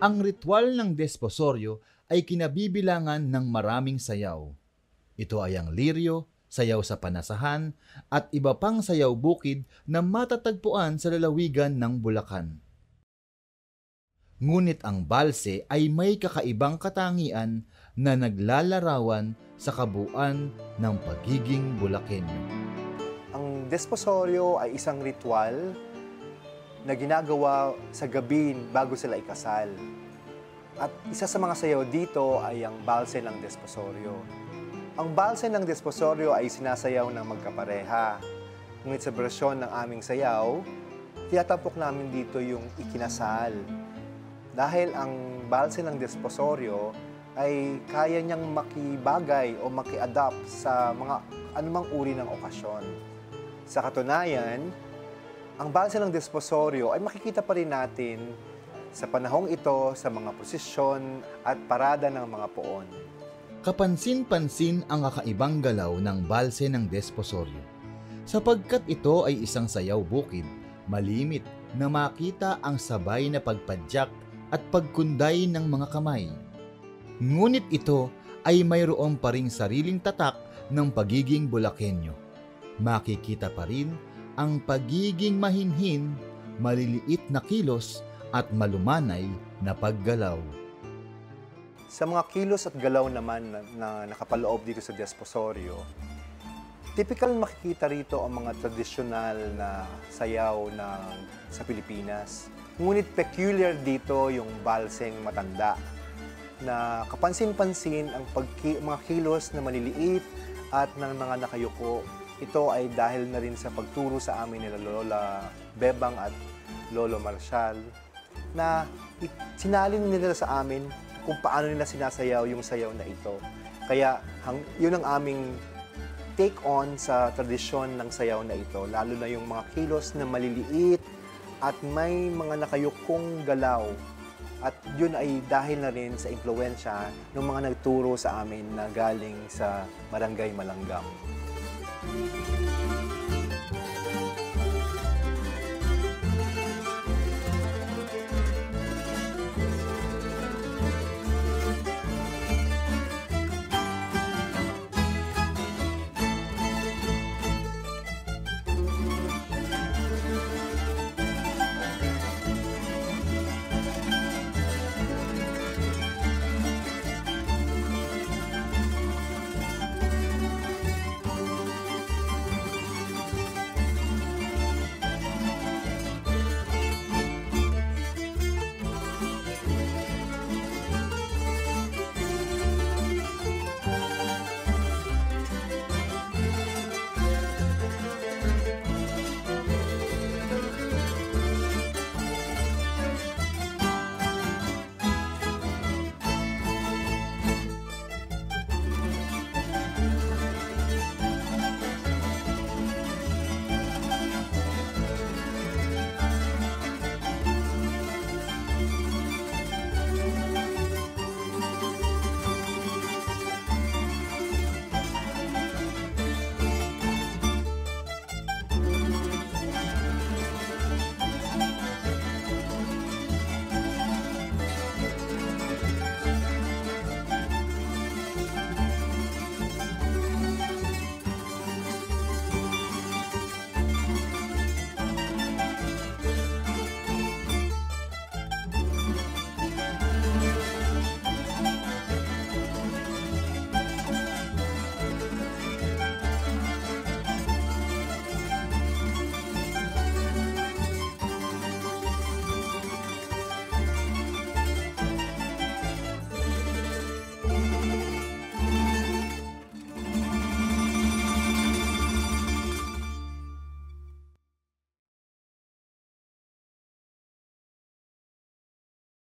Ang ritual ng desposoryo ay kinabibilangan ng maraming sayaw. Ito ay ang liryo, sayaw sa panasahan, at iba pang sayaw bukid na matatagpuan sa lalawigan ng Bulacan. Ngunit ang balse ay may kakaibang katangian na naglalarawan sa kabuuan ng pagiging Bulakenyo. Ang desposoryo ay isang ritual na ginagawa sa gabi bago sila ikasal. At isa sa mga sayaw dito ay ang balse ng desposoryo. Ang balse ng desposoryo ay sinasayaw ng magkapareha. Ngunit sa bersyon ng aming sayaw, tiyatapok namin dito yung ikinasal. Dahil ang balse ng desposoryo ay kaya niyang makibagay o maki-adapt sa mga anumang uri ng okasyon. Sa katunayan, ang balse ng desposoryo ay makikita pa rin natin sa panahong ito sa mga prosesyon at parada ng mga poon. Kapansin-pansin ang kakaibang galaw ng balse ng desposoryo. Sapagkat ito ay isang sayaw bukid, malimit na makita ang sabay na pagpadyak at pagkunday ng mga kamay. Ngunit ito ay mayroon pa ring sariling tatak ng pagiging Bulakenyo. Makikita pa rin ang pagiging mahinhin, maliliit na kilos at malumanay na paggalaw. Sa mga kilos at galaw naman na nakapaloob dito sa desposoryo, typical makikita rito ang mga tradisyonal na sayaw sa Pilipinas. Ngunit peculiar dito yung balseng matanda na kapansin-pansin ang mga kilos na maliliit at ng mga nakayuko. Ito ay dahil na rin sa pagturo sa amin nila Lola Bebang at Lolo Marshall na sinalin nila sa amin kung paano nila sinasayaw yung sayaw na ito. Kaya yun ang aming take on sa tradisyon ng sayaw na ito, lalo na yung mga kilos na maliliit at may mga nakayukong galaw. At yun ay dahil na rin sa impluwensya ng mga nagturo sa amin na galing sa Barangay Malanggam.